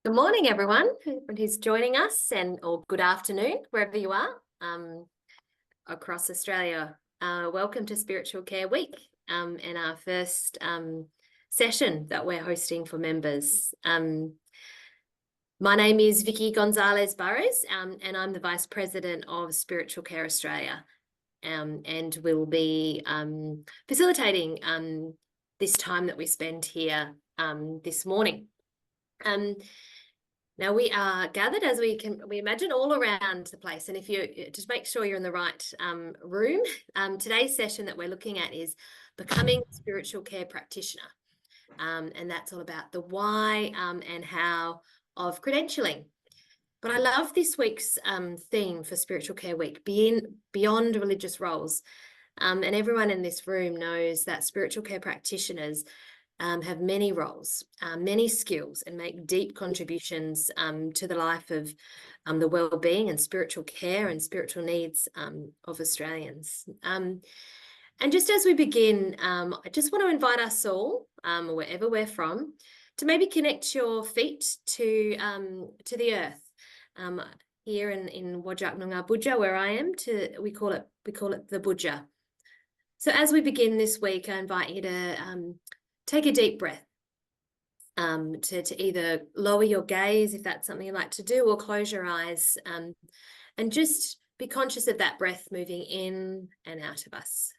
Good morning, everyone who's joining us, or good afternoon, wherever you are across Australia. Welcome to Spiritual Care Week and our first session that we're hosting for members. My name is Vicky Gonzalez Burrows, and I'm the Vice President of Spiritual Care Australia, and will be facilitating this time that we spend here this morning. Now we are gathered, as we imagine, all around the place. And if you just make sure you're in the right room, today's session that we're looking at is becoming a spiritual care practitioner. And that's all about the why and how of credentialing. But I love this week's theme for Spiritual Care Week, beyond religious roles. And everyone in this room knows that spiritual care practitioners have many roles, many skills, and make deep contributions to the life of the well-being and spiritual care and spiritual needs of Australians. And just as we begin, I just want to invite us all, wherever we're from, to maybe connect your feet to the earth. Here in Wajak Noongar Budja, where I am, we call it the Budja. So as we begin this week, I invite you to take a deep breath, to either lower your gaze if that's something you like to do, or close your eyes, and just be conscious of that breath moving in and out of us.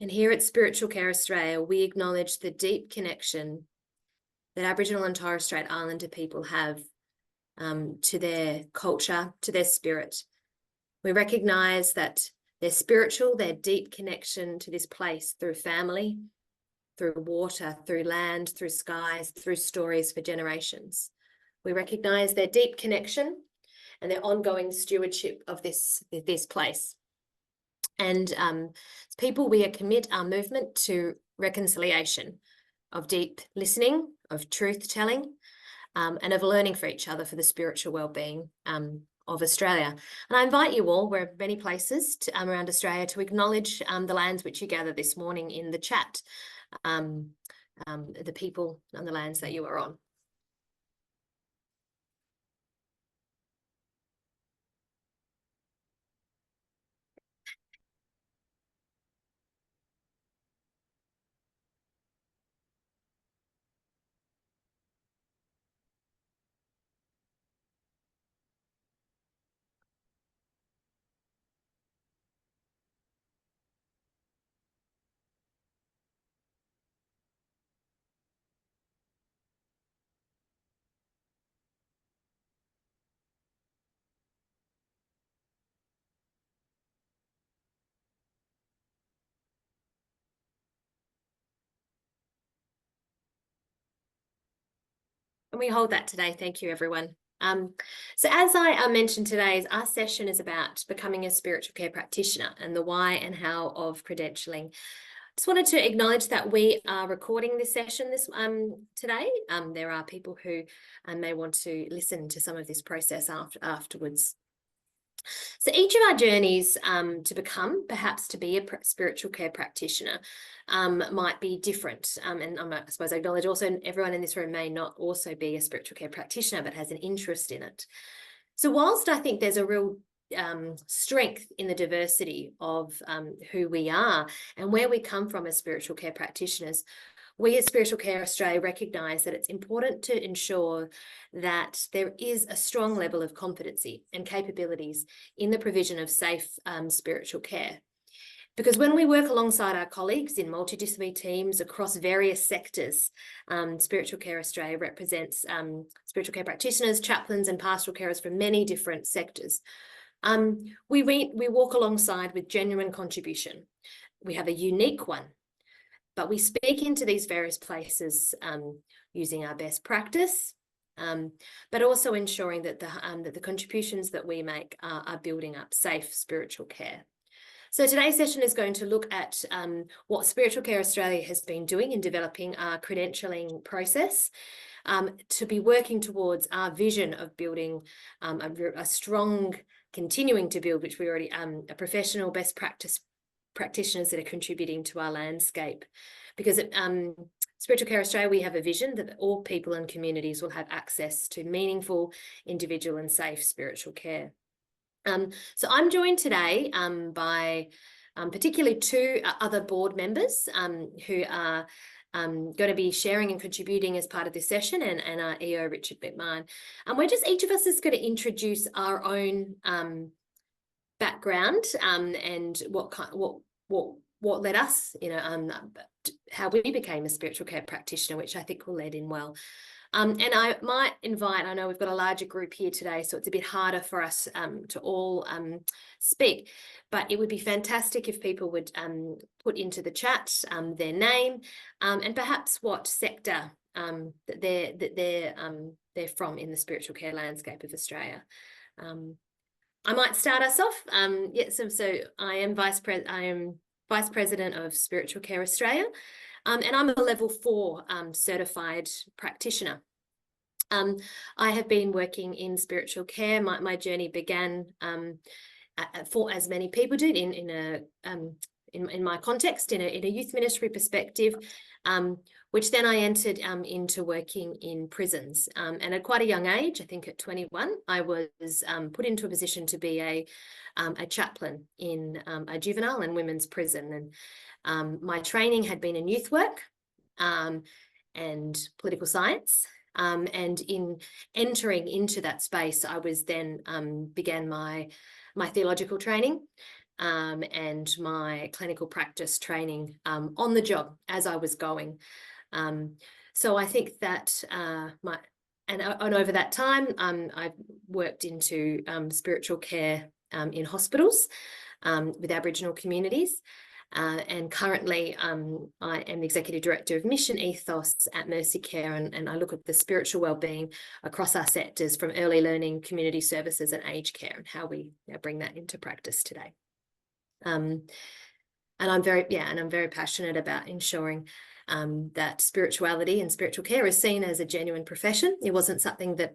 And here at Spiritual Care Australia, we acknowledge the deep connection that Aboriginal and Torres Strait Islander people have to their culture, to their spirit. We recognise that their deep connection to this place through family, through water, through land, through skies, through stories for generations. We recognise their deep connection and their ongoing stewardship of this place. And as people, we commit our movement to reconciliation, of deep listening, of truth-telling, and of learning for each other for the spiritual well-being of Australia. And I invite you all, we're in many places around Australia, to acknowledge the lands which you gathered this morning in the chat, the people and the lands that you are on. And we hold that today. Thank you, everyone. So as I mentioned today, our session is about becoming a spiritual care practitioner and the why and how of credentialing. Just wanted to acknowledge that we are recording this session today. There are people who may want to listen to some of this process afterwards. So each of our journeys to perhaps to be a spiritual care practitioner might be different. And I suppose I acknowledge also everyone in this room may not also be a spiritual care practitioner, but has an interest in it. So whilst I think there's a real strength in the diversity of who we are and where we come from as spiritual care practitioners, we at Spiritual Care Australia recognise that it's important to ensure that there is a strong level of competency and capabilities in the provision of safe spiritual care. Because when we work alongside our colleagues in multidisciplinary teams across various sectors, Spiritual Care Australia represents spiritual care practitioners, chaplains and pastoral carers from many different sectors. We walk alongside with genuine contribution. We have a unique one, but we speak into these various places using our best practice, but also ensuring that the contributions that we make are building up safe spiritual care. So today's session is going to look at what Spiritual Care Australia has been doing in developing our credentialing process, to be working towards our vision of building a strong, continuing to build, which we already, a professional best practice practitioners that are contributing to our landscape. Because at Spiritual Care Australia, we have a vision that all people and communities will have access to meaningful, individual and safe spiritual care. So I'm joined today by particularly two other board members who are going to be sharing and contributing as part of this session, and our EO, Richard McMahon. And we're just, each of us is going to introduce our own background and what led us, how we became a spiritual care practitioner, which I think will lead in well. And I might invite, I know we've got a larger group here today, so it's a bit harder for us to all speak, but it would be fantastic if people would put into the chat their name and perhaps what sector that they're from in the spiritual care landscape of Australia. I might start us off. So I am Vice President of Spiritual Care Australia, and I'm a level 4 certified practitioner. I have been working in spiritual care. My journey began, as many people did, in my context, in a youth ministry perspective, which then I entered into working in prisons. And at quite a young age, I think at 21, I was put into a position to be a chaplain in a juvenile and women's prison. And my training had been in youth work and political science. And in entering into that space, I was then began my theological training and my clinical practice training on the job as I was going. So I think that and over that time, I've worked into spiritual care in hospitals with Aboriginal communities. And currently, I am the Executive Director of Mission Ethos at Mercy Care, and I look at the spiritual wellbeing across our sectors, from early learning, community services and aged care, and how we bring that into practice today. And I'm very passionate about ensuring that spirituality and spiritual care is seen as a genuine profession. It wasn't something that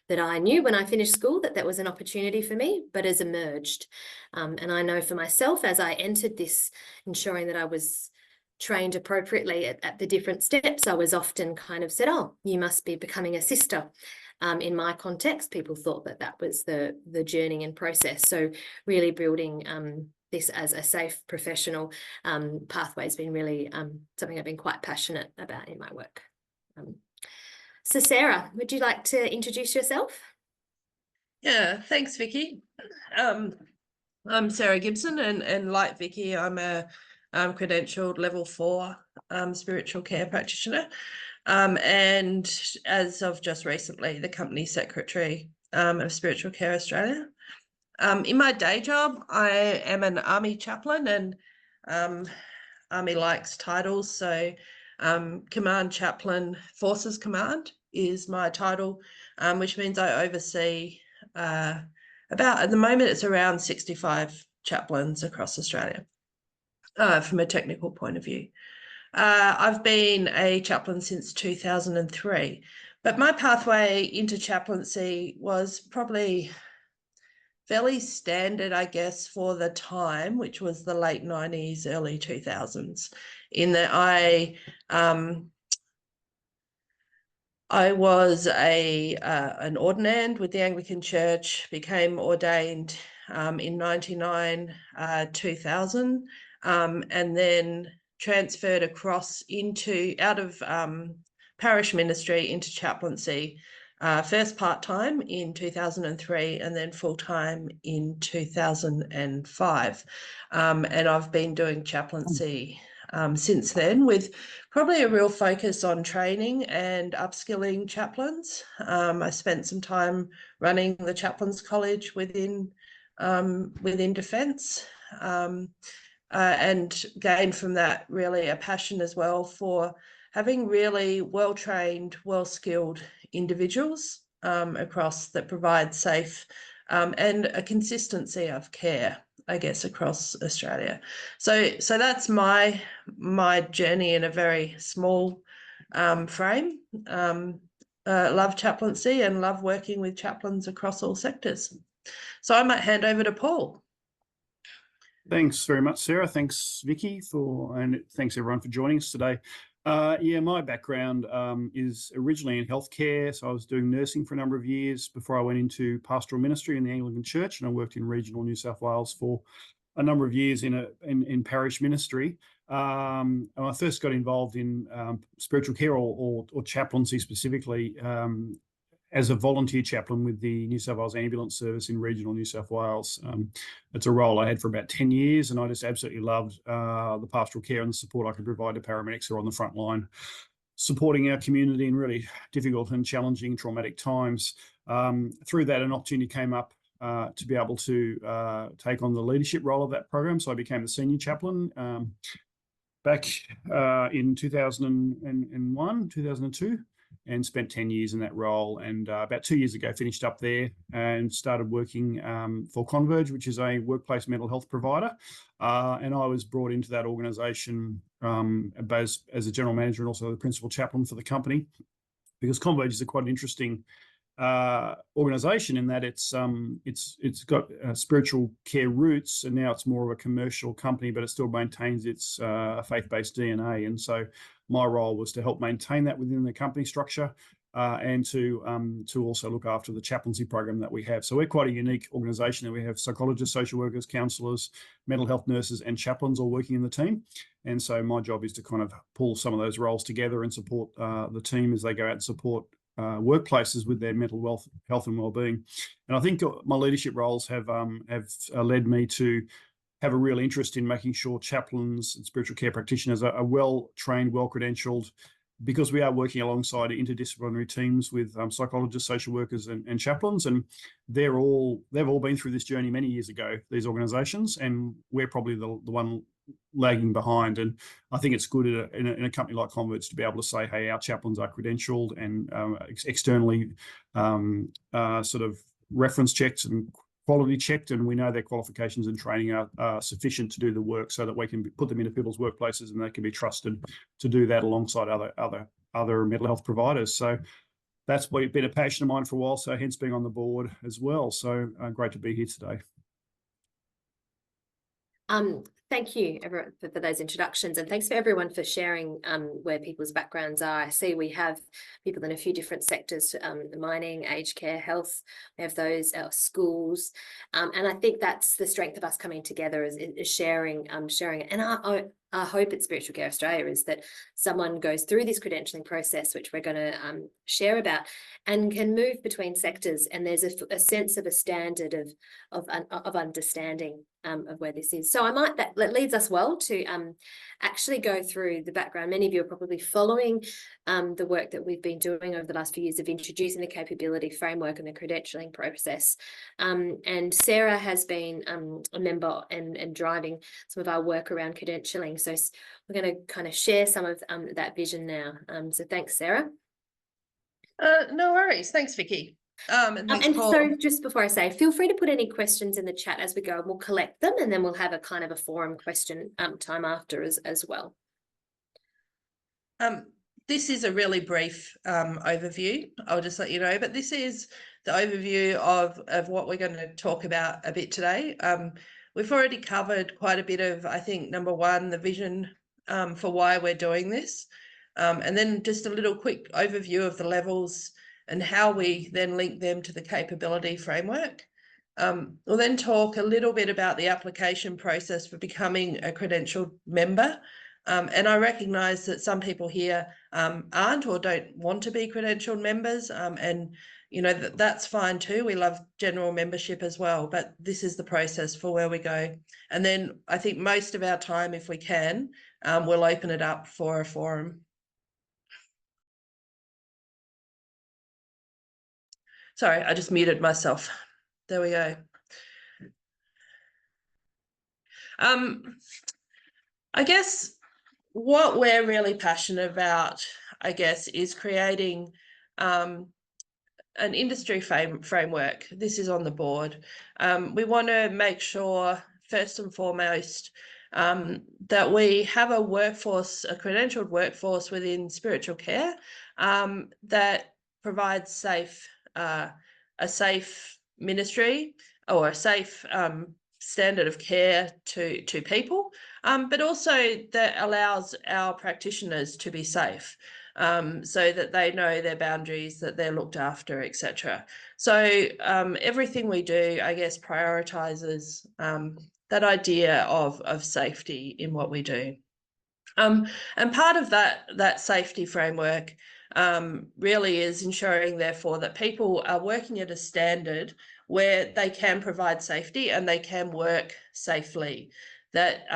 that I knew when I finished school that was an opportunity for me, but has emerged. And I know for myself, as I entered this, ensuring that I was trained appropriately at the different steps, I was often kind of said, "Oh, you must be becoming a sister." In my context, people thought that was the journey and process. So really building this as a safe professional pathway has been really something I've been quite passionate about in my work. So Sarah, would you like to introduce yourself? Yeah, thanks, Vicky. I'm Sarah Gibson, and like Vicky, I'm a credentialed level 4 spiritual care practitioner, and as of just recently, the company secretary of Spiritual Care Australia. In my day job, I am an Army chaplain, and Army likes titles, so Command Chaplain Forces Command is my title, which means I oversee about, at the moment, it's around 65 chaplains across Australia from a technical point of view. I've been a chaplain since 2003, but my pathway into chaplaincy was probably fairly standard, I guess, for the time, which was the late 90s, early 2000s, in that I was an ordinand with the Anglican Church, became ordained in 99, 2000, and then transferred across out of parish ministry into chaplaincy, first part-time in 2003 and then full-time in 2005. And I've been doing chaplaincy since then, with probably a real focus on training and upskilling chaplains. I spent some time running the Chaplains College within Defence, and gained from that really a passion as well for having really well-trained, well-skilled individuals across that provide safe and a consistency of care, I guess, across Australia. So that's my journey in a very small frame. Love chaplaincy and love working with chaplains across all sectors. So I might hand over to Paul. Thanks very much, Sarah. Thanks, Vicky, and thanks everyone for joining us today. Yeah, my background is originally in healthcare. So I was doing nursing for a number of years before I went into pastoral ministry in the Anglican Church, and I worked in regional New South Wales for a number of years in parish ministry. And I first got involved in spiritual care or chaplaincy specifically as a volunteer chaplain with the New South Wales Ambulance Service in regional New South Wales. It's a role I had for about 10 years, and I just absolutely loved the pastoral care and the support I could provide to paramedics who are on the front line, supporting our community in really difficult and challenging traumatic times. Through that, an opportunity came up to be able to take on the leadership role of that program. So I became the senior chaplain back in 2001, 2002. And spent 10 years in that role. And about 2 years ago, finished up there and started working for Converge, which is a workplace mental health provider. And I was brought into that organisation both as a general manager and also the principal chaplain for the company, because Converge is quite an interesting organisation in that it's got spiritual care roots, and now it's more of a commercial company, but it still maintains its faith-based DNA. And so my role was to help maintain that within the company structure and to also look after the chaplaincy program that we have. So we're quite a unique organisation, that we have psychologists, social workers, counsellors, mental health nurses and chaplains all working in the team. And so my job is to kind of pull some of those roles together and support the team as they go out and support workplaces with their mental health and well-being. And I think my leadership roles have led me to have a real interest in making sure chaplains and spiritual care practitioners are well-trained, well-credentialed, because we are working alongside interdisciplinary teams with psychologists, social workers and chaplains. And they've all been through this journey many years ago, these organisations, and we're probably the one lagging behind. And I think it's good in a company like Converge to be able to say, hey, our chaplains are credentialed and externally sort of reference checked and quality checked, and we know their qualifications and training are sufficient to do the work, so that we can put them into people's workplaces and they can be trusted to do that alongside other mental health providers. So that's been a passion of mine for a while, so hence being on the board as well. So great to be here today. Thank you, everyone, for those introductions, and thanks for everyone for sharing where people's backgrounds are. I see we have people in a few different sectors: mining, aged care, health. We have those, schools, and I think that's the strength of us coming together is sharing it. And our hope at Spiritual Care Australia is that someone goes through this credentialing process, which we're going to share about, and can move between sectors, and there's a sense of a standard of understanding of where this is. So that leads us well to actually go through the background. Many of you are probably following the work that we've been doing over the last few years of introducing the capability framework and the credentialing process. And Sarah has been a member and driving some of our work around credentialing. So we're going to kind of share some of that vision now. So thanks, Sarah. No worries. Thanks, Vicky. And thanks, Paul. So just before I say, feel free to put any questions in the chat as we go, and we'll collect them, and then we'll have a kind of a forum question time after as well. This is a really brief overview. I'll just let you know, but this is the overview of what we're going to talk about a bit today. We've already covered quite a bit of, I think, number one, the vision for why we're doing this, and then just a little quick overview of the levels and how we then link them to the capability framework. We'll then talk a little bit about the application process for becoming a credentialed member. And I recognise that some people here aren't or don't want to be credentialed members, and you know that's fine too. We love general membership as well, but this is the process for where we go. And then I think most of our time, if we can, we'll open it up for a forum. Sorry, I just muted myself. There we go. I guess what we're really passionate about, I guess, is creating an industry framework. This is on the board. We want to make sure, first and foremost, that we have a credentialed workforce within spiritual care that provides a safe ministry or a safe standard of care to people, but also that allows our practitioners to be safe, so that they know their boundaries, that they're looked after, etc. So everything we do, I guess, prioritises that idea of safety in what we do. And part of that safety framework really is ensuring, therefore, that people are working at a standard where they can provide safety and they can work safely, that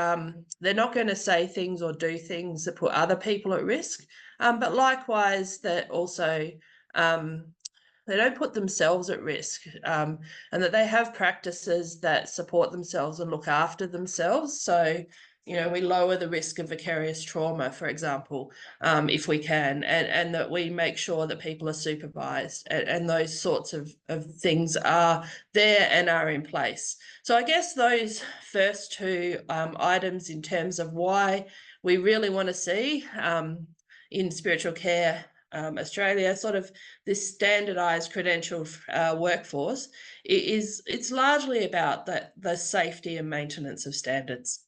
they're not going to say things or do things that put other people at risk, but likewise that also they don't put themselves at risk, and that they have practices that support themselves and look after themselves. So, you know, we lower the risk of vicarious trauma, for example, if we can, and that we make sure that people are supervised, and those sorts of things are there and are in place. So I guess those first two items in terms of why we really want to see in spiritual care Australia, sort of this standardized credentialed workforce, it's largely about the safety and maintenance of standards.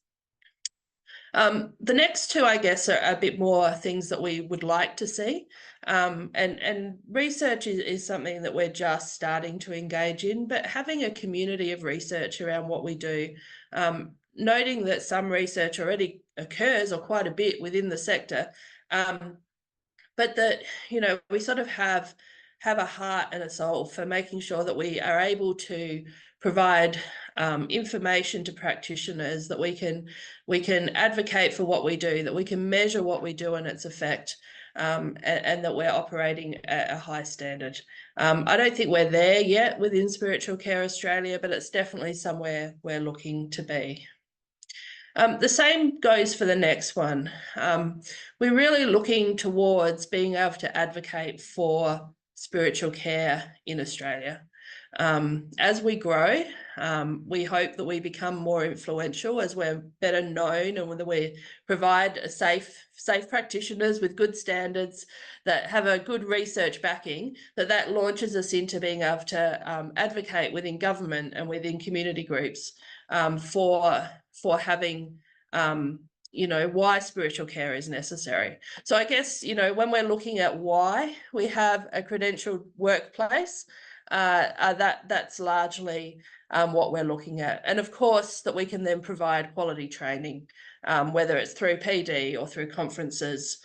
The next two, I guess, are a bit more things that we would like to see. And research is something that we're just starting to engage in, but having a community of research around what we do, noting that some research already occurs, or quite a bit within the sector, but that, you know, we sort of have a heart and a soul for making sure that we are able to provide information to practitioners, that we can advocate for what we do, that we can measure what we do and its effect, and that we're operating at a high standard. I don't think we're there yet within Spiritual Care Australia, but it's definitely somewhere we're looking to be. The same goes for the next one. We're really looking towards being able to advocate for spiritual care in Australia. As we grow, we hope that we become more influential as we're better known, and that we provide a safe practitioners with good standards that have a good research backing, that launches us into being able to advocate within government and within community groups for having, you know, why spiritual care is necessary. So I guess, you know, when we're looking at why we have a credentialed workplace, that's largely what we're looking at. And of course, that we can then provide quality training, whether it's through PD or through conferences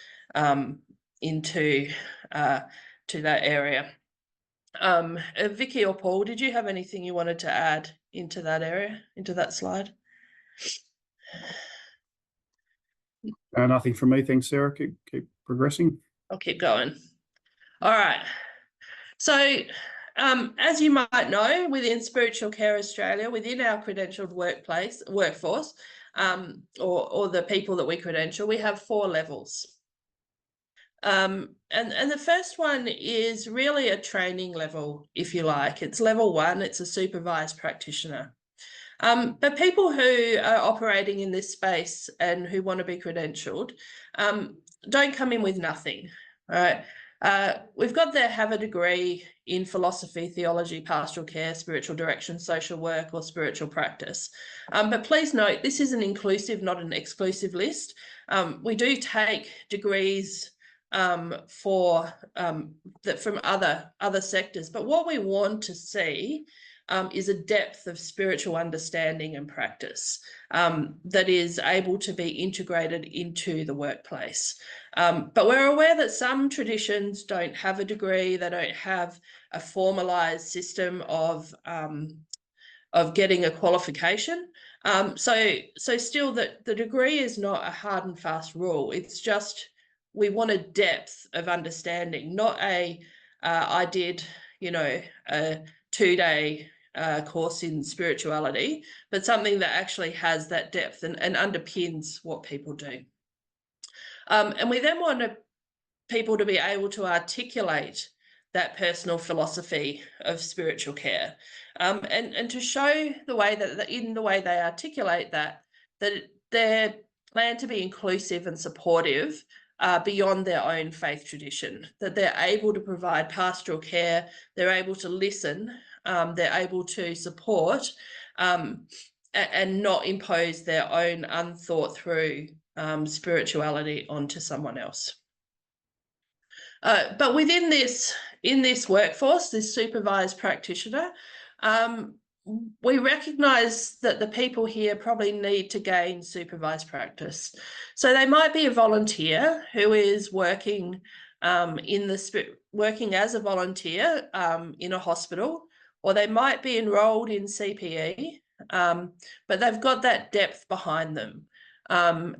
into to that area. Vicky or Paul, did you have anything you wanted to add into that area, into that slide? Nothing from me. Thanks, Sarah. Keep progressing. I'll keep going. All right. So, as you might know, within Spiritual Care Australia, within our credentialed workforce, or the people that we credential, we have 4 levels. And the first one is really a training level, if you like. It's level 1. It's a supervised practitioner. But people who are operating in this space and who want to be credentialed don't come in with nothing, right? We've got to have a degree in philosophy, theology, pastoral care, spiritual direction, social work, or spiritual practice. But please note, this is an inclusive, not an exclusive list. We do take degrees from other sectors, but what we want to see is a depth of spiritual understanding and practice that is able to be integrated into the workplace. But we're aware that some traditions don't have a degree, they don't have a formalised system of getting a qualification. So still, that the degree is not a hard and fast rule. It's just we want a depth of understanding, not I did, you know, a 2-day course in spirituality, but something that actually has that depth and underpins what people do. And we then want people to be able to articulate that personal philosophy of spiritual care, and to show the way that in the way they articulate that they're planned to be inclusive and supportive beyond their own faith tradition, that they're able to provide pastoral care, they're able to listen, they're able to support, and not impose their own unthought through spirituality onto someone else. But within in this workforce, this supervised practitioner, we recognise that the people here probably need to gain supervised practice. So they might be a volunteer who is working working as a volunteer in a hospital, or they might be enrolled in CPE, but they've got that depth behind them. And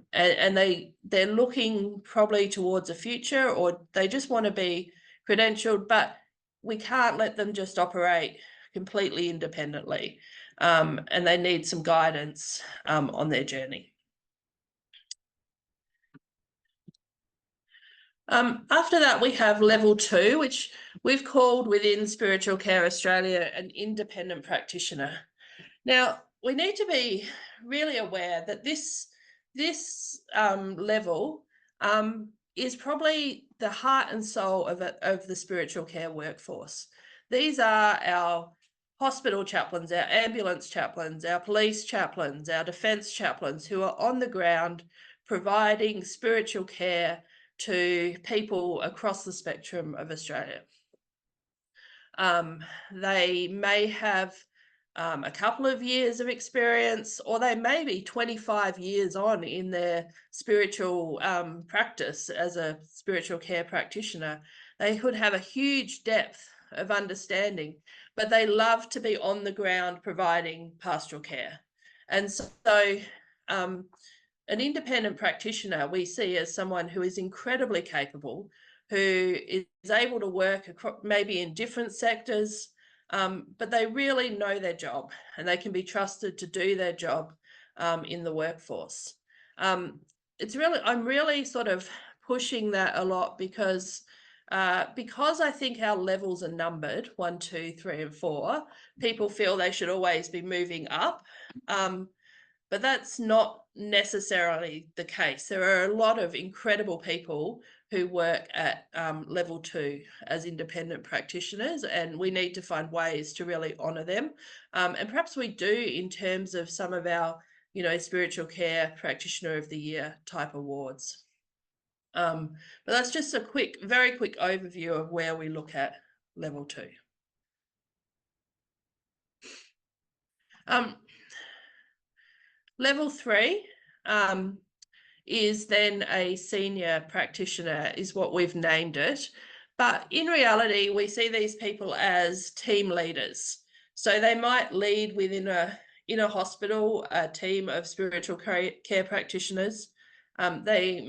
they're looking probably towards a future, or they just want to be credentialed, but we can't let them just operate completely independently, and they need some guidance on their journey. After that, we have level 2, which we've called within Spiritual Care Australia an independent practitioner. Now, we need to be really aware that this level is probably the heart and soul of the spiritual care workforce. These are our hospital chaplains, our ambulance chaplains, our police chaplains, our defence chaplains who are on the ground providing spiritual care to people across the spectrum of Australia. They may have a couple of years of experience, or they may be 25 years on in their spiritual practice as a spiritual care practitioner. They could have a huge depth of understanding, but they love to be on the ground providing pastoral care. And so an independent practitioner we see as someone who is incredibly capable, who is able to work maybe in different sectors, but they really know their job and they can be trusted to do their job in the workforce. I'm really sort of pushing that a lot because I think our levels are numbered 1, 2, 3, and 4. People feel they should always be moving up. But that's not necessarily the case. There are a lot of incredible people who work at level 2 as independent practitioners, and we need to find ways to really honour them. And perhaps we do in terms of some of our, spiritual care practitioner of the year type awards. But that's just a very quick overview of where we look at level 2. Level 3 is then a senior practitioner, is what we've named it. But in reality, we see these people as team leaders. So they might lead within a hospital a team of spiritual care practitioners. They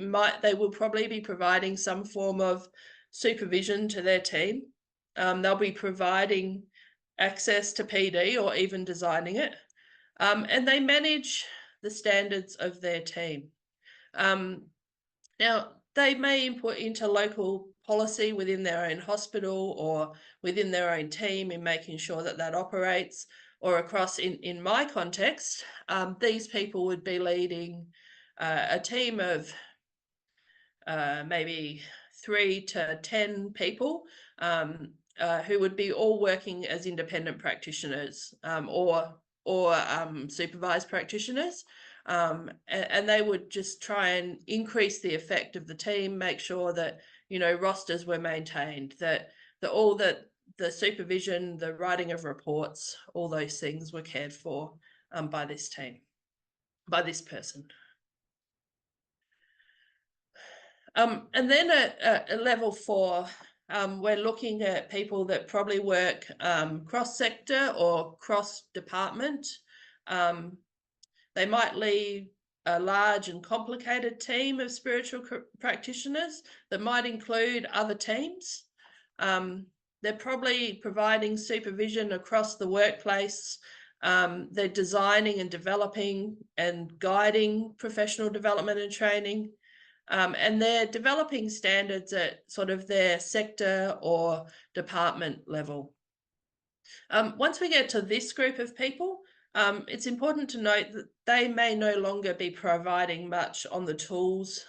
will probably be providing some form of supervision to their team. They'll be providing access to PD or even designing it. And they manage the standards of their team. Now, they may input into local policy within their own hospital or within their own team in making sure that operates, or across in my context, these people would be leading a team of maybe 3 to 10 people who would be all working as independent practitioners or supervised practitioners, and they would just try and increase the effect of the team, make sure that rosters were maintained, that all the supervision, the writing of reports, all those things were cared for by this team, by this person. And then at level 4, we're looking at people that probably work cross-sector or cross-department. They might lead a large and complicated team of spiritual practitioners that might include other teams. They're probably providing supervision across the workplace. They're designing and developing and guiding professional development and training. And they're developing standards at sort of their sector or department level. Once we get to this group of people, it's important to note that they may no longer be providing much on the tools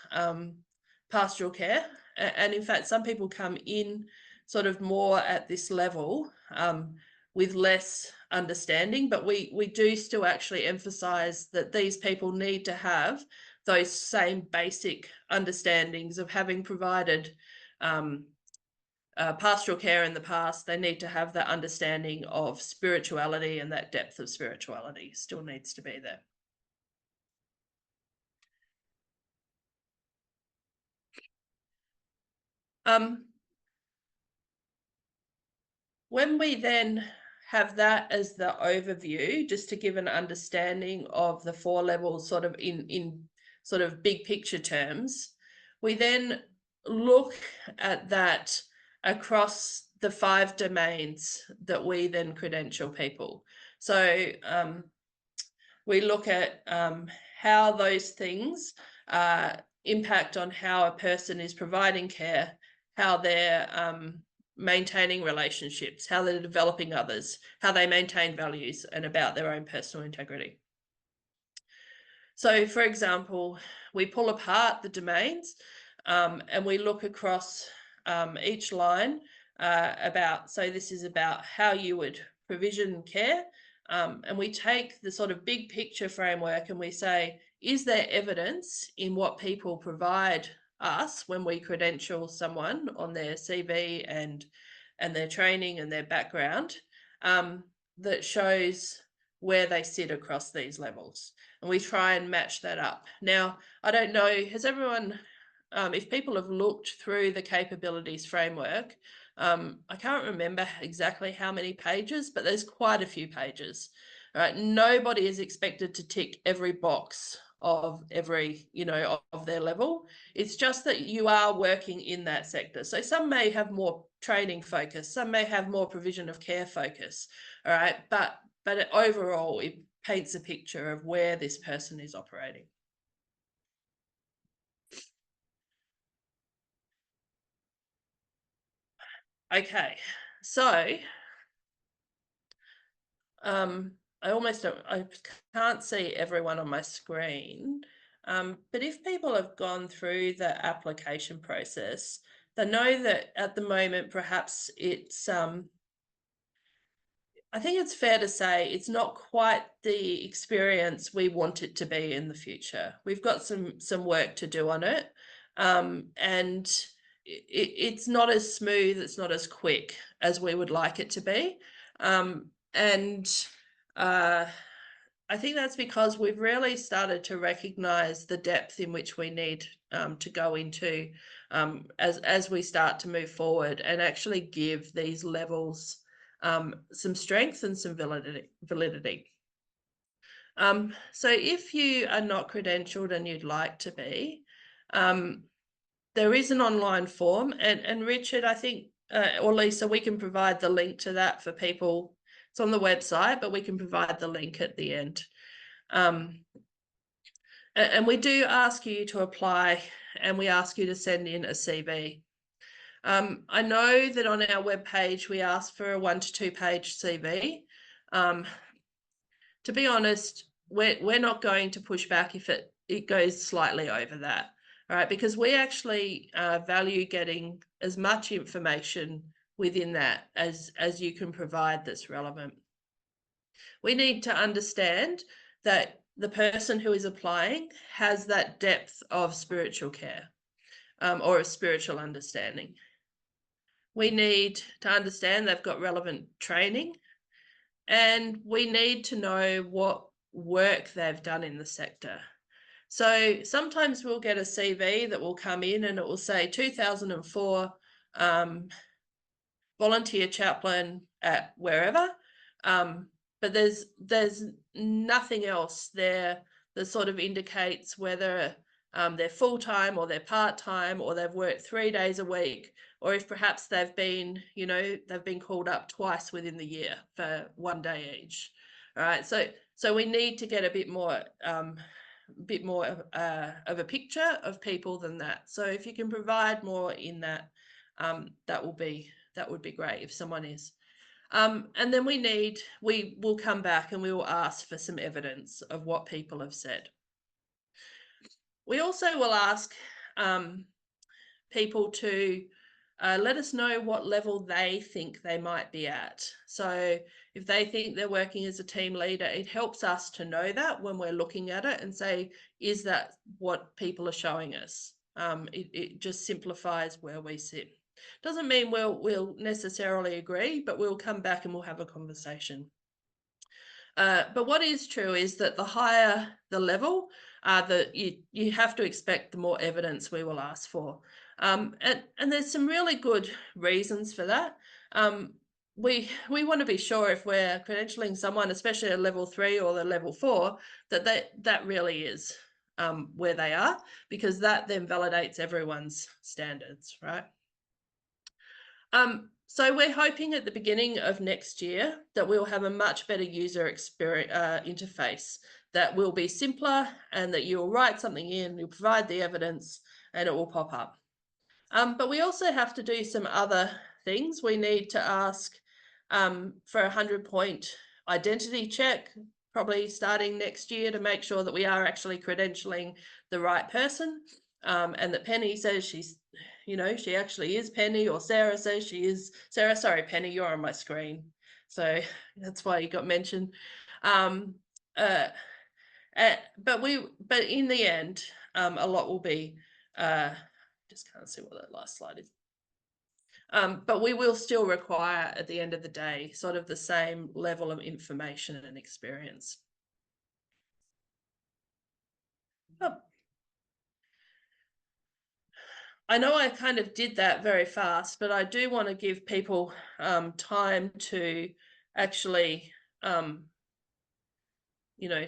pastoral care. And in fact, some people come in sort of more at this level with less understanding, but we do still actually emphasize that these people need to have those same basic understandings of having provided pastoral care in the past. They need to have that understanding of spirituality, and that depth of spirituality still needs to be there. When we then have that as the overview, just to give an understanding of the 4 levels sort of in sort of big picture terms, we then look at that across the 5 domains that we then credential people. So we look at how those things impact on how a person is providing care, how they're maintaining relationships, how they're developing others, how they maintain values, and about their own personal integrity. So, for example, we pull apart the domains and we look across each line so this is about how you would provision care. And we take the sort of big picture framework and we say, is there evidence in what people provide us when we credential someone on their CV and their training and their background that shows where they sit across these levels? And we try and match that up. Now, I don't know, has everyone, if people have looked through the capabilities framework, I can't remember exactly how many pages, but there's quite a few pages. Right? Nobody is expected to tick every box of every, of their level. It's just that you are working in that sector. So some may have more training focus, some may have more provision of care focus. All right, but overall, it paints a picture of where this person is operating. Okay, so I can't see everyone on my screen, but if people have gone through the application process, they know that at the moment, perhaps it's, I think it's fair to say it's not quite the experience we want it to be in the future. We've got some work to do on it, and it's not as smooth, it's not as quick as we would like it to be. I think that's because we've really started to recognise the depth in which we need to go into as we start to move forward and actually give these levels some strength and some validity. So if you are not credentialed and you'd like to be, there is an online form, and Richard, I think, or Lisa, we can provide the link to that for people. It's on the website, but we can provide the link at the end. And we do ask you to apply, and we ask you to send in a CV. I know that on our webpage, we ask for a 1 to 2 page CV. To be honest, we're not going to push back if it goes slightly over that. All right, because we actually value getting as much information within that as you can provide that's relevant. We need to understand that the person who is applying has that depth of spiritual care or of spiritual understanding. We need to understand they've got relevant training, and we need to know what work they've done in the sector. So sometimes we'll get a CV that will come in and it will say 2004 volunteer chaplain at wherever, but there's nothing else there that sort of indicates whether they're full-time or they're part-time, or they've worked 3 days a week, or if perhaps they've been called up twice within the year for 1 day each. All right, so we need to get a bit more of a picture of people than that. So if you can provide more in that, that would be great if someone is. And then we will come back and we will ask for some evidence of what people have said. We also will ask people to let us know what level they think they might be at. So if they think they're working as a team leader, it helps us to know that when we're looking at it and say, is that what people are showing us? It just simplifies where we sit. Doesn't mean we'll necessarily agree, but we'll come back and we'll have a conversation. But what is true is that the higher the level, you have to expect the more evidence we will ask for. And there's some really good reasons for that. We want to be sure if we're credentialing someone, especially a level 3 or the level 4, that really is where they are, because that then validates everyone's standards, right? So we're hoping at the beginning of next year that we'll have a much better user experience interface that will be simpler, and that you'll write something in, you'll provide the evidence, and it will pop up. But we also have to do some other things. We need to ask for a 100-point identity check, probably starting next year, to make sure that we are actually credentialing the right person, and that Penny says she's, she actually is Penny, or Sarah says she is Sarah. Sorry, Penny, you're on my screen, so that's why you got mentioned. But in the end, a lot will be. Just can't see what that last slide is. But we will still require, at the end of the day, sort of the same level of information and experience. Oh. I know I kind of did that very fast, but I do want to give people time to actually, to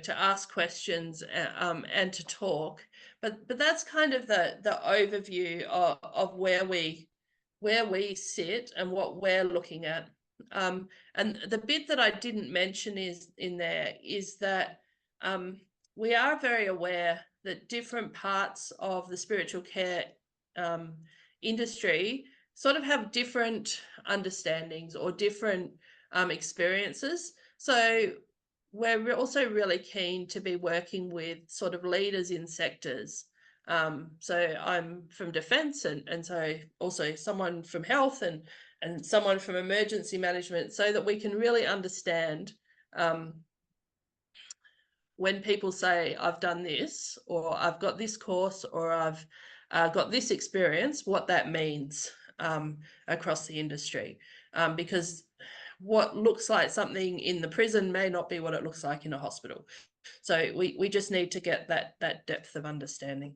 ask questions and to talk. But that's kind of the overview of where we sit and what we're looking at. And the bit that I didn't mention is that we are very aware that different parts of the spiritual care industry sort of have different understandings or different experiences. So we're also really keen to be working with sort of leaders in sectors. So I'm from defence, and so also someone from health and someone from emergency management, so that we can really understand when people say, I've done this, or I've got this course, or I've got this experience, what that means across the industry. Because what looks like something in the prison may not be what it looks like in a hospital. So we just need to get that depth of understanding.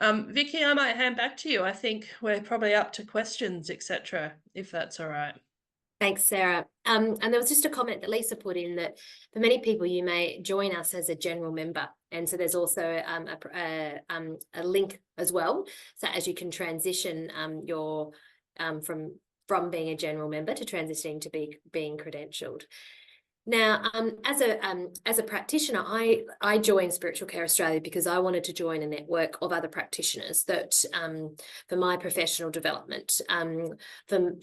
Vicky, I might hand back to you. I think we're probably up to questions, etc., if that's all right. Thanks, Sarah. And there was just a comment that Lisa put in, that for many people, you may join us as a general member. And so there's also a link as well. So as you can transition from being a general member to transitioning to being credentialed. Now, as a practitioner, I joined Spiritual Care Australia because I wanted to join a network of other practitioners that, for my professional development,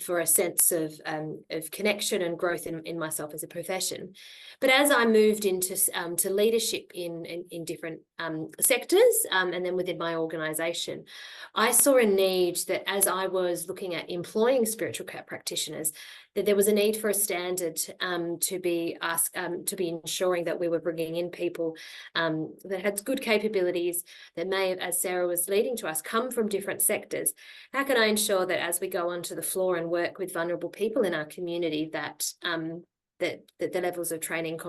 for a sense of connection and growth in myself as a profession. But as I moved into to leadership in different sectors, and then within my organisation, I saw a need that as I was looking at employing spiritual care practitioners, that there was a need for a standard to be ensuring that we were bringing in people that had good capabilities, that may have, as Sarah was leading to us, come from different sectors. How can I ensure that as we go onto the floor and work with vulnerable people in our community, that the levels of training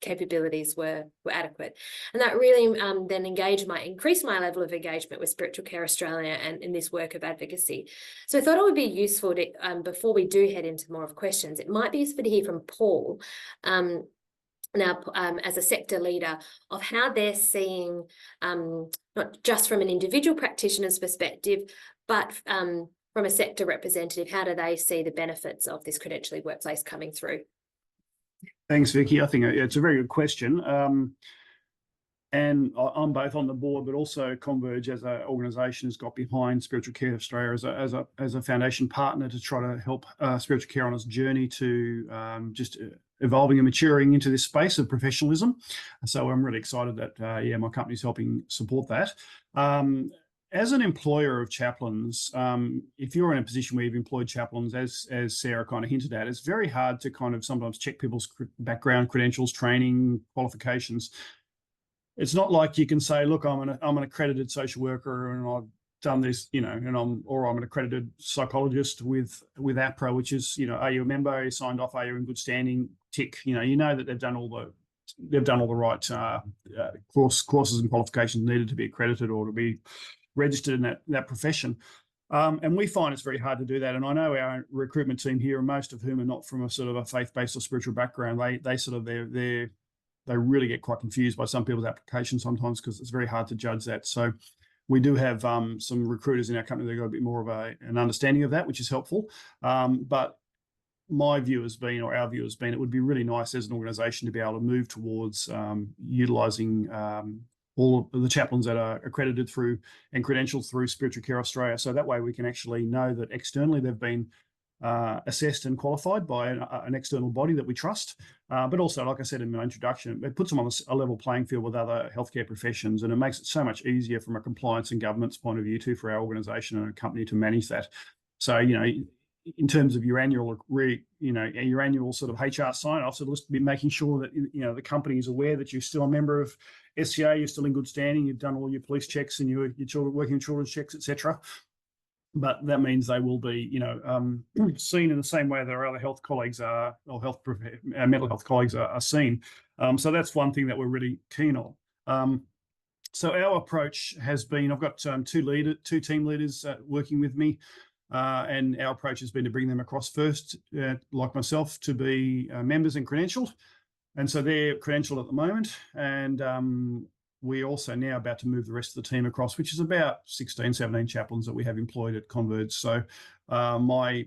capabilities were adequate? And that really then increased my level of engagement with Spiritual Care Australia and in this work of advocacy. So I thought it would be useful to, before we do head into more of questions, it might be useful to hear from Paul, now as a sector leader, of how they're seeing, not just from an individual practitioner's perspective, but from a sector representative, how do they see the benefits of this credentialing workplace coming through? Thanks, Vicky. I think it's a very good question. And I'm both on the board, but also Converge as an organisation has got behind Spiritual Care Australia as a foundation partner to try to help spiritual care on its journey to just evolving and maturing into this space of professionalism. So I'm really excited that my company's helping support that. as an employer of chaplains, if you're in a position where you've employed chaplains, as Sarah kind of hinted at, it's very hard to kind of sometimes check people's background, credentials, training, qualifications. It's not like you can say, look, I'm an accredited social worker and I've done this, you know, and I'm an accredited psychologist with APRA, which is, you know, are you a member? Are you signed off? Are you in good standing? Tick. You know that they've done all the right courses and qualifications needed to be accredited or to be registered in that profession. And we find it's very hard to do that. And I know our recruitment team here, most of whom are not from a sort of a faith-based or spiritual background, they really get quite confused by some people's applications sometimes because it's very hard to judge that. So we do have some recruiters in our company that got a bit more of an understanding of that, which is helpful. But my view has been, or our view has been, it would be really nice as an organisation to be able to move towards utilising all of the chaplains that are accredited through and credentialed through Spiritual Care Australia. So that way we can actually know that externally they've been assessed and qualified by an external body that we trust. But also, like I said in my introduction, it puts them on a level playing field with other healthcare professions, and it makes it so much easier from a compliance and governance point of view too for our organisation and a company to manage that. So, you know, in terms of your annual, your annual sort of HR sign-off, so just be making sure that, you know, the company is aware that you're still a member of SCA, you're still in good standing, you've done all your police checks and your children working children's checks, etc. But that means they will be, you know, seen in the same way that our other health colleagues are, or mental health colleagues are seen. So that's one thing that we're really keen on. So our approach has been, I've got two team leaders working with me, and our approach has been to bring them across first, like myself, to be members and credentialed. And so they're credentialed at the moment, and we're also now about to move the rest of the team across, which is about 16, 17 chaplains that we have employed at Converge. So I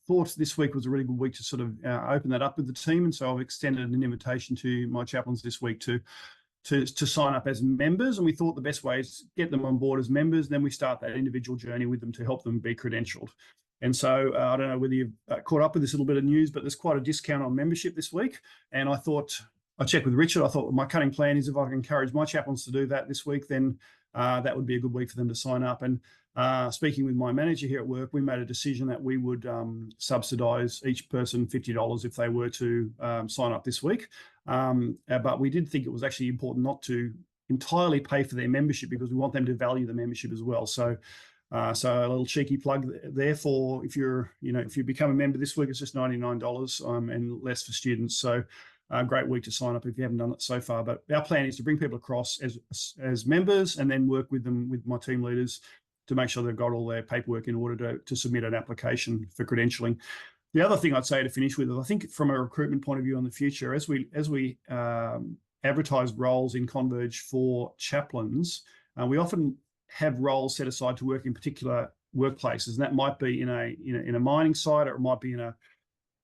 thought this week was a really good week to sort of open that up with the team. And so I've extended an invitation to my chaplains this week to sign up as members. And we thought the best way is get them on board as members. Then we start that individual journey with them to help them be credentialed. And so I don't know whether you've caught up with this little bit of news, but there's quite a discount on membership this week. And I thought, I checked with Richard. I thought my cutting plan is if I can encourage my chaplains to do that this week, then that would be a good week for them to sign up. And speaking with my manager here at work, we made a decision that we would subsidise each person $50 if they were to sign up this week. But we did think it was actually important not to entirely pay for their membership because we want them to value the membership as well. So a little cheeky plug there for if you become a member this week, it's just $99 and less for students. So a great week to sign up if you haven't done it so far. But our plan is to bring people across as members and then work with them, with my team leaders, to make sure they've got all their paperwork in order to submit an application for credentialing. The other thing I'd say to finish with is I think from a recruitment point of view in the future, as we advertise roles in Converge for chaplains, we often have roles set aside to work in particular workplaces, and that might be in a mining site, or it might be in a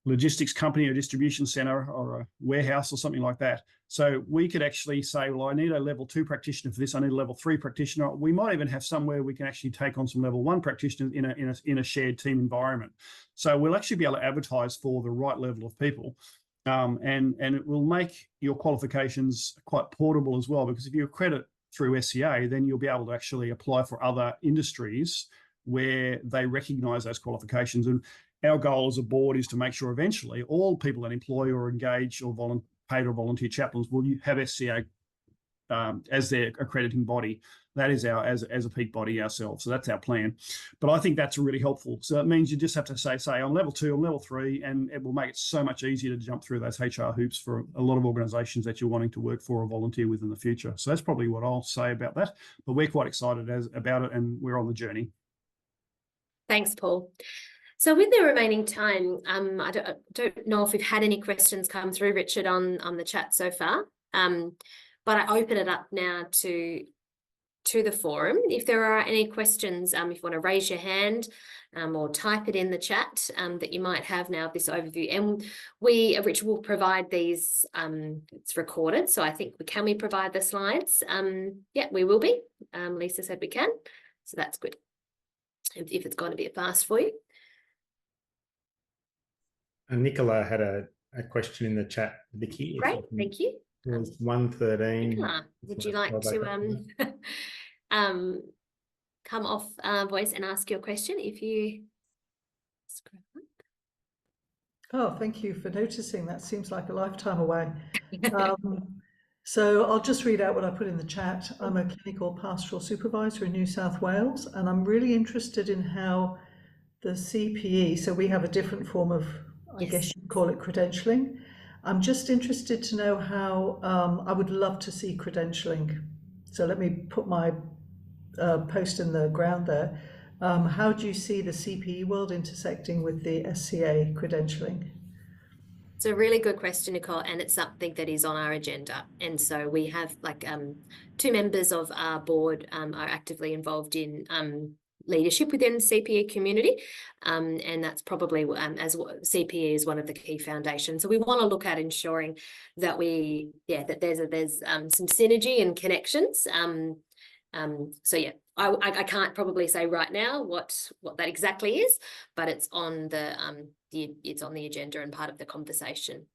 logistics company or distribution center or a warehouse or something like that. So we could actually say, well, I need a level 2 practitioner for this. I need a level 3 practitioner. We might even have somewhere we can actually take on some level 1 practitioners in a shared team environment. So we'll actually be able to advertise for the right level of people. And it will make your qualifications quite portable as well, because if you accredit through SCA, then you'll be able to actually apply for other industries where they recognise those qualifications. And our goal as a board is to make sure eventually all people that employ or engage or paid or volunteer chaplains will have SCA as their accrediting body. That is as a peak body ourselves. So that's our plan. But I think that's really helpful. So it means you just have to say I'm level 2, I'm level 3, and it will make it so much easier to jump through those HR hoops for a lot of organisations that you're wanting to work for or volunteer with in the future. So that's probably what I'll say about that. But we're quite excited about it, and we're on the journey. Thanks, Paul. So with the remaining time, I don't know if we've had any questions come through, Richard, on the chat so far, but I open it up now to the forum. If there are any questions, if you want to raise your hand or type it in the chat that you might have now of this overview. And Richard will provide these, it's recorded, so I think can we provide the slides? Yeah, we will be. Lisa said we can, so that's good. If it's going to be fast for you. Nicola had a question in the chat, Vicky. Great, thank you. It was 113. Nicola, would you like to come off voice and ask your question if you scroll up. Oh, thank you for noticing. That seems like a lifetime away. So I'll just read out what I put in the chat. I'm a clinical pastoral supervisor in New South Wales, and I'm really interested in how the CPE, so we have a different form of, I guess Yes. you'd call it credentialing. I'm just interested to know how, I would love to see credentialing. So let me put my post in the ground there. How do you see the CPE world intersecting with the SCA credentialing? It's a really good question, Nicole, and it's something that is on our agenda. And so we have like 2 members of our board are actively involved in leadership within the CPE community, and that's probably as CPE is one of the key foundations. So we want to look at ensuring that that there's some synergy and connections. So yeah, I can't probably say right now what that exactly is, but it's on it's on the agenda and part of the conversation.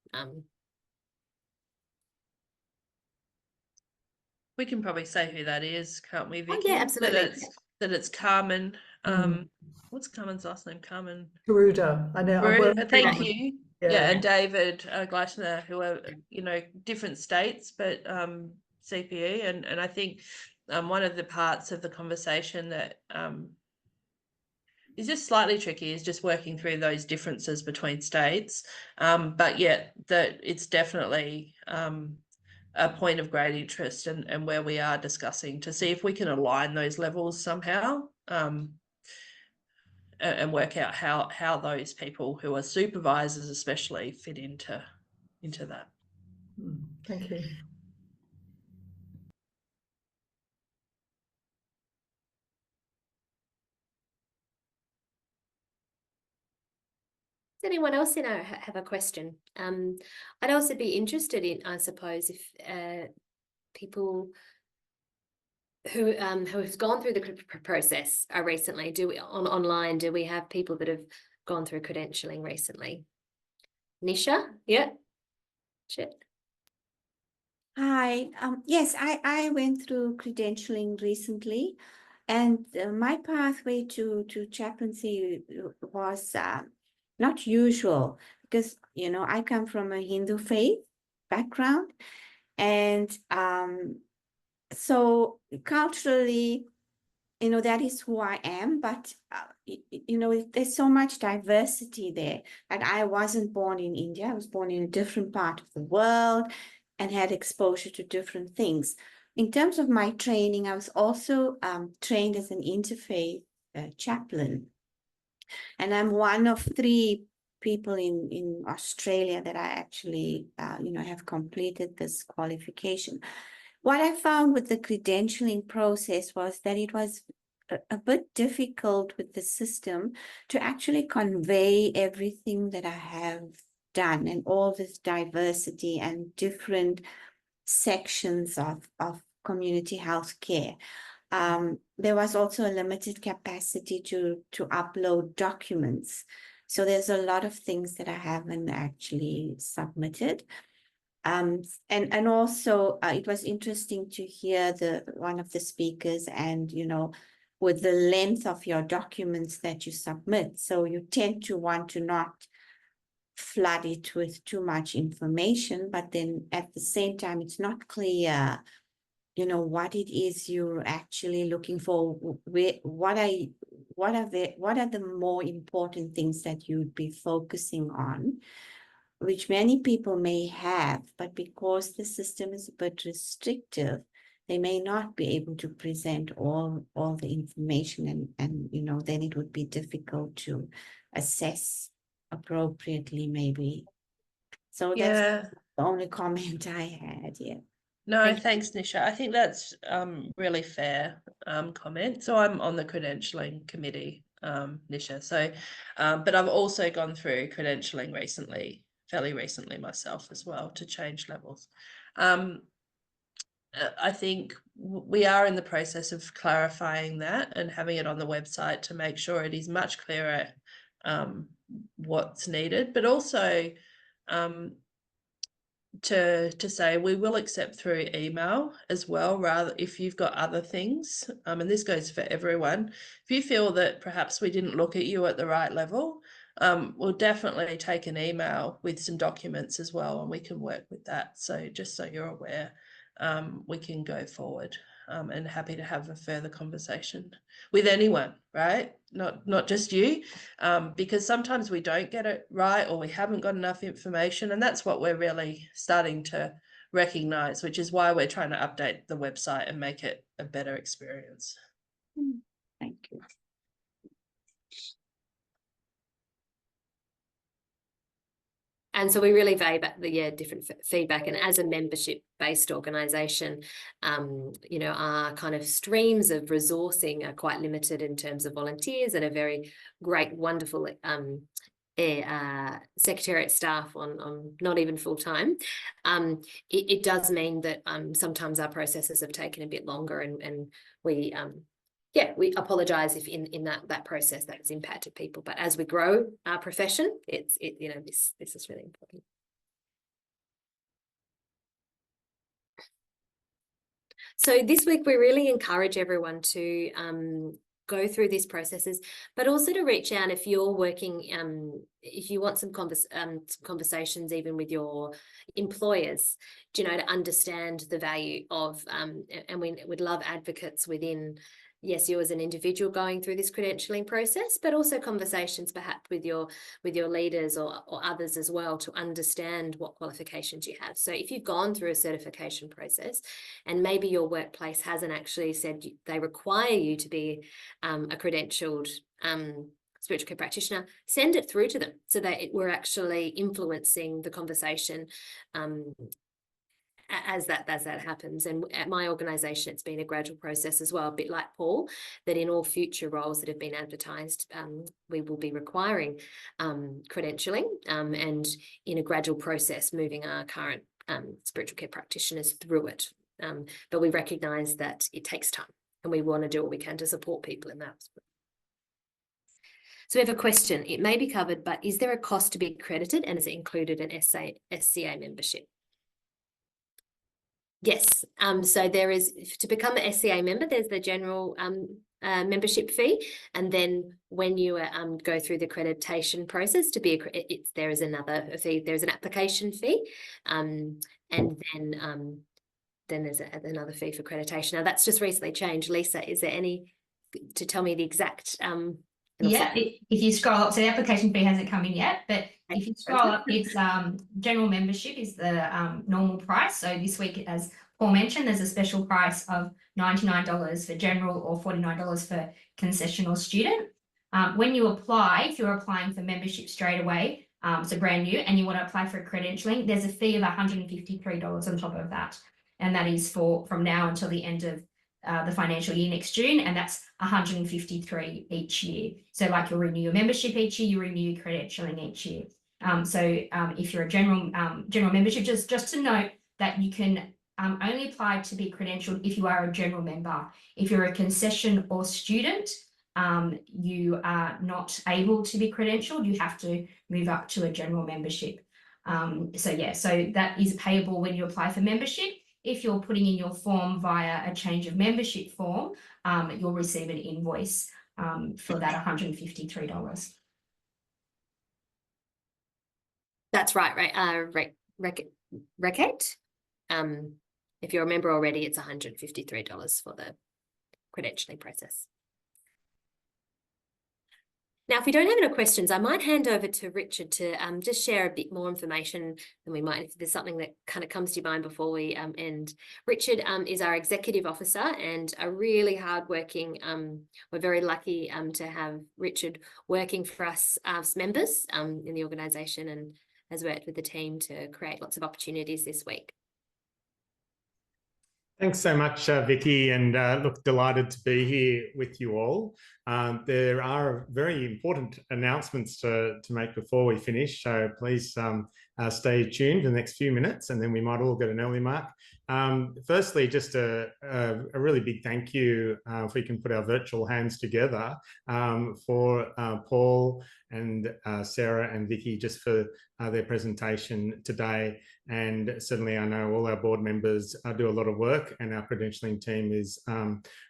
We can probably say who that is, can't we, Vicky? Oh, yeah, absolutely. That it's Carmen. What's Carmen's last name? Carmen. Garuda. I know. Thank you. Yeah. And David Gleitner, who are, different states, but CPE. And I think one of the parts of the conversation that is just slightly tricky is just working through those differences between states. But yet that it's definitely a point of great interest and where we are discussing to see if we can align those levels somehow. And work out how those people who are supervisors especially fit into that. Thank you. Does anyone else have a question? I'd also be interested in, I suppose, if people who have gone through the process recently, online, do we have people that have gone through credentialing recently? Nisha, yeah, Chet. Hi. Yes, I went through credentialing recently, and my pathway to chaplaincy was not usual because I come from a Hindu faith background, and so culturally, that is who I am. But there's so much diversity there. Like I wasn't born in India; I was born in a different part of the world and had exposure to different things. In terms of my training, I was also trained as an interfaith chaplain. And I'm one of 3 people in Australia that I actually, have completed this qualification. What I found with the credentialing process was that it was a bit difficult with the system to actually convey everything that I have done and all this diversity and different sections of community health care. There was also a limited capacity to upload documents. So there's a lot of things that I haven't actually submitted. And also it was interesting to hear one of the speakers and, with the length of your documents that you submit. So you tend to want to not flood it with too much information, but then at the same time, it's not clear, what it is you're actually looking for. What are the more important things that you'd be focusing on, which many people may have, but because the system is a bit restrictive, they may not be able to present all the information, and then it would be difficult to assess appropriately, maybe. So that's the only comment I had. Yeah. No, thanks, Nisha. I think that's really fair comment. So I'm on the credentialing committee, Nisha. So, but I've also gone through credentialing fairly recently myself as well, to change levels. I think we are in the process of clarifying that and having it on the website to make sure it is much clearer what's needed, but also to say we will accept through email as well, rather if you've got other things, and this goes for everyone. If you feel that perhaps we didn't look at you at the right level, we'll definitely take an email with some documents as well, and we can work with that. So just so you're aware, we can go forward, and happy to have a further conversation with anyone, right? Not just you, because sometimes we don't get it right, or we haven't got enough information, and that's what we're really starting to recognize, which is why we're trying to update the website and make it a better experience. Thank you. And so we really value the different feedback. And as a membership-based organisation, you know, our kind of streams of resourcing are quite limited in terms of volunteers and a very great, wonderful secretariat staff on not even full time. It does mean that sometimes our processes have taken a bit longer, and we we apologise if in that process that has impacted people. But as we grow our profession, you know, this is really important. So this week we really encourage everyone to go through these processes, but also to reach out if you're working, if you want some conversations even with your employers, you know, to understand the value of, and we would love advocates within, yes, you as an individual going through this credentialing process, but also conversations perhaps with your leaders or others as well, to understand what qualifications you have. So if you've gone through a certification process and maybe your workplace hasn't actually said they require you to be a credentialed spiritual care practitioner, send it through to them so that we're actually influencing the conversation as that happens. And at my organisation, it's been a gradual process as well, a bit like Paul, that in all future roles that have been advertised, we will be requiring credentialing, and in a gradual process moving our current spiritual care practitioners through it. But we recognise that it takes time, and we want to do what we can to support people in that. So we have a question. It may be covered, but is there a cost to be accredited, and is it included in SCA membership? Yes, so there is, to become an SCA member, there's the general membership fee, and then when you go through the accreditation process to be there is another fee. There's an application fee, and then there's another fee for accreditation. Now that's just recently changed. Lisa, is there any to tell me the exact? Yeah, if you scroll up, so the application fee hasn't come in yet, but if you scroll up, it's general membership is the normal price. So this week, as Paul mentioned, there's a special price of $99 for general or $49 for concessional student. When you apply, if you're applying for membership straight away, so brand new, and you want to apply for credentialing, there's a fee of $153 on top of that. And that is from now until the end of the financial year next June, and that's $153 each year. So like you'll renew your membership each year, you renew your credentialing each year. If you're a general membership, just to note that you can only apply to be credentialed if you are a general member. If you're a concession or student, you are not able to be credentialed. You have to move up to a general membership. So that is payable when you apply for membership. If you're putting in your form via a change of membership form, you'll receive an invoice for that $153. That's right. Recate. If you're a member already, it's $153 for the credentialing process. Now, if we don't have any questions, I might hand over to Richard to just share a bit more information than we might, if there's something that kind of comes to your mind before we end. Richard is our executive officer and a really hardworking, we're very lucky to have Richard working for us as members in the organisation, and has worked with the team to create lots of opportunities this week. Thanks so much, Vicky, and look, delighted to be here with you all. There are very important announcements to make before we finish, so please stay tuned for the next few minutes, and then we might all get an early mark. Firstly, just a really big thank you, if we can put our virtual hands together, for Paul and Sarah and Vicky, just for their presentation today. And certainly I know all our board members do a lot of work, and our credentialing team is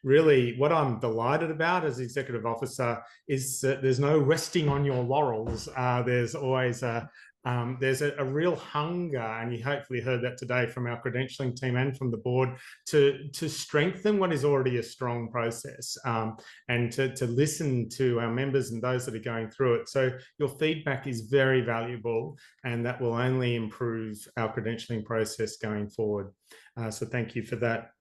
really, what I'm delighted about as executive officer is that there's no resting on your laurels. There's always there's a real hunger, and you hopefully heard that today from our credentialing team and from the board, to strengthen what is already a strong process, and to listen to our members and those that are going through it. So your feedback is very valuable, and that will only improve our credentialing process going forward. So thank you for that.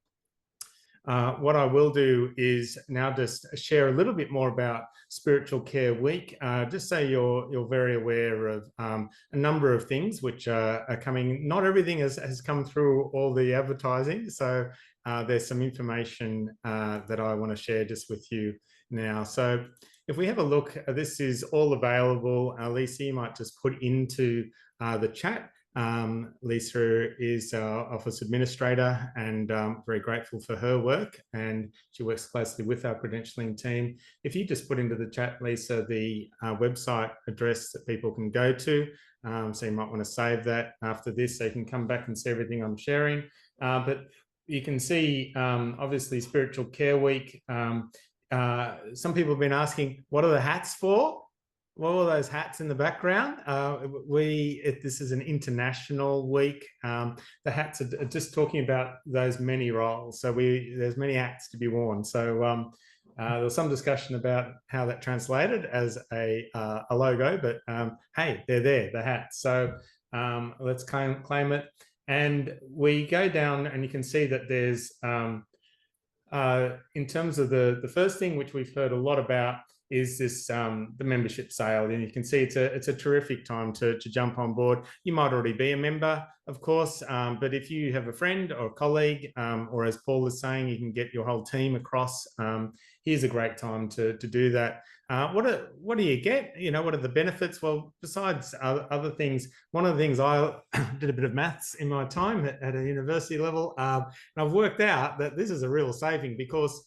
What I will do is now just share a little bit more about Spiritual Care Week, just so you're very aware of a number of things which are coming. Not everything has come through all the advertising, so there's some information that I want to share just with you now. So if we have a look, this is all available. Lisa, you might just put into the chat. Lisa is our office administrator, and very grateful for her work, and she works closely with our credentialing team. If you just put into the chat, Lisa, the website address that people can go to, so you might want to save that after this so you can come back and see everything I'm sharing. But you can see, obviously, Spiritual Care Week. Some people have been asking, what are the hats for? What are those hats in the background? This is an international week. The hats are just talking about those many roles. So there's many hats to be worn. So there was some discussion about how that translated as a logo, but hey, they're there, the hats. So let's claim it. And we go down, and you can see that there's, in terms of the first thing, which we've heard a lot about, is this the membership sale. And you can see it's a terrific time to jump on board. You might already be a member, of course, but if you have a friend or a colleague, or as Paul is saying, you can get your whole team across. Here's a great time to do that. What do you get? You know, what are the benefits? Well, besides other things, one of the things, I did a bit of maths in my time at a university level, and I've worked out that this is a real saving, because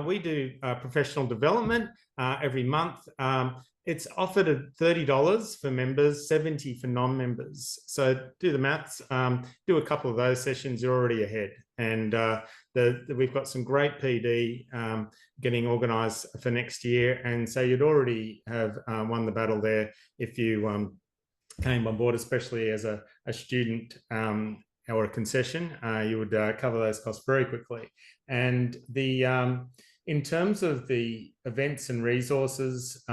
we do professional development every month. It's offered at $30 for members, $70 for non-members. So do the maths, do a couple of those sessions, you're already ahead. And we've got some great PD getting organised for next year. And so you'd already have won the battle there if you came on board, especially as a student or a concession. You would cover those costs very quickly. And in terms of the events and resources,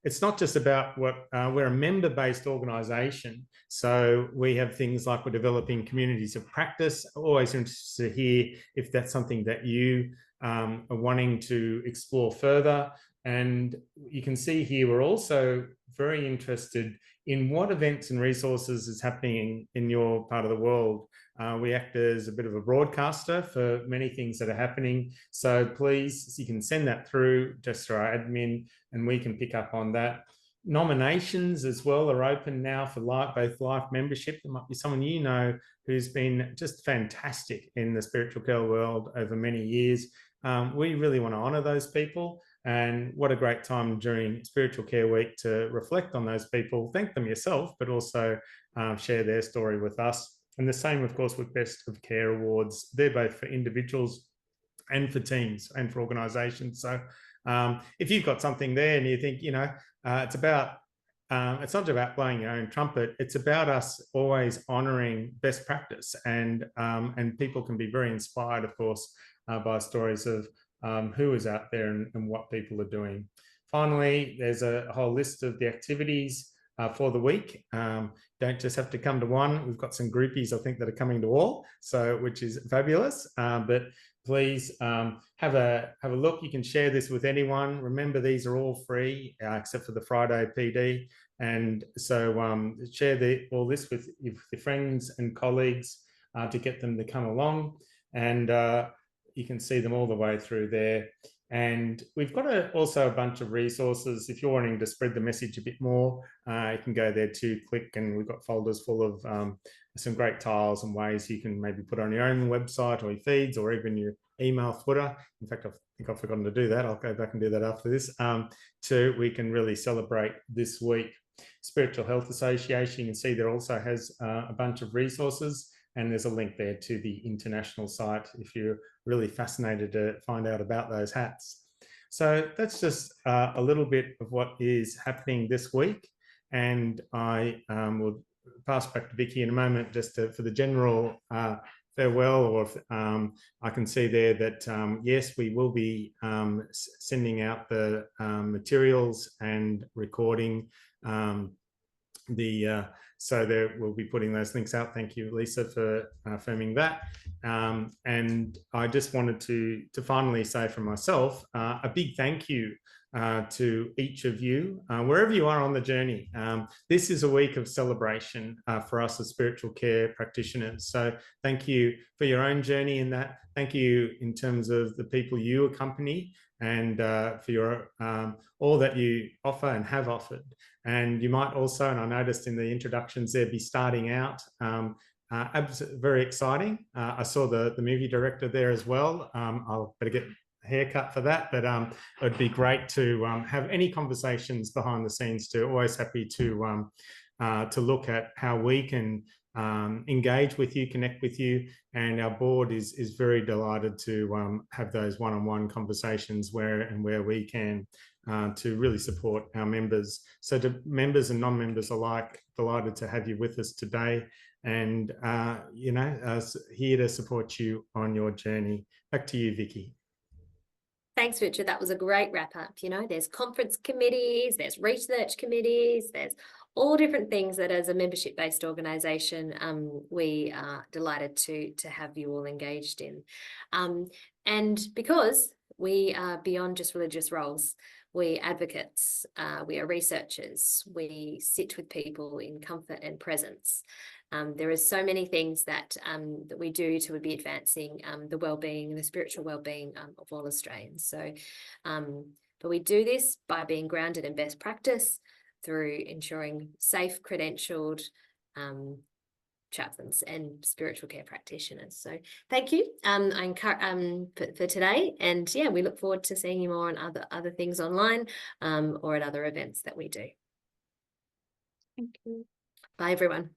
it's not just about we're a member-based organisation. So we have things like we're developing communities of practice. Always interested to hear if that's something that you are wanting to explore further. And you can see here, we're also very interested in what events and resources is happening in your part of the world. We act as a bit of a broadcaster for many things that are happening. So please, you can send that through just through our admin, and we can pick up on that. Nominations as well are open now for both life membership. There might be someone you know who's been just fantastic in the spiritual care world over many years. We really want to honour those people. And what a great time during Spiritual Care Week to reflect on those people, thank them yourself, but also share their story with us. And the same, of course, with Best of Care Awards. They're both for individuals and for teams and for organisations. So if you've got something there and you think, you know, it's not about blowing your own trumpet. It's about us always honouring best practice, and people can be very inspired, of course, by stories of who is out there and what people are doing. Finally, there's a whole list of the activities for the week. Don't just have to come to one. We've got some groupies, I think, that are coming to all, so which is fabulous. But please have a look. You can share this with anyone. Remember, these are all free except for the Friday PD. And so share all this with your friends and colleagues to get them to come along. And you can see them all the way through there. And we've got also a bunch of resources. If you're wanting to spread the message a bit more, you can go there to click, and we've got folders full of some great tiles and ways you can maybe put on your own website or your feeds or even your email footer. In fact, I think I've forgotten to do that. I'll go back and do that after this. We can really celebrate this week. Spiritual Health Association, you can see there also has a bunch of resources, and there's a link there to the international site if you're really fascinated to find out about those hats. So that's just a little bit of what is happening this week, and I will pass back to Vicky in a moment just for the general farewell. Or I can see there that yes, we will be sending out the materials and recording so there we'll be putting those links out. Thank you, Lisa, for affirming that. And I just wanted to finally say from myself a big thank you to each of you, wherever you are on the journey. This is a week of celebration for us as spiritual care practitioners. So thank you for your own journey in that. Thank you in terms of the people you accompany, and for your all that you offer and have offered. And you might also, and I noticed in the introductions there, be starting out. Very exciting. I saw the movie director there as well. I'll better get a haircut for that, but it'd be great to have any conversations behind the scenes too. Always happy to look at how we can engage with you, connect with you, and our board is very delighted to have those one-on-one conversations where we can to really support our members. So to members and non-members alike, delighted to have you with us today, and here to support you on your journey. Back to you, Vicky. Thanks, Richard. That was a great wrap up. There's conference committees, there's research committees, there's all different things that as a membership-based organisation, we are delighted to have you all engaged in. And because we are beyond just religious roles, we advocates, we are researchers, we sit with people in comfort and presence. There are so many things that we do to be advancing the well-being, the spiritual well-being of all Australians. So, but we do this by being grounded in best practice through ensuring safe, credentialed chaplains and spiritual care practitioners. So thank you for today, and yeah, we look forward to seeing you more on other things online or at other events that we do. Thank you. Bye everyone.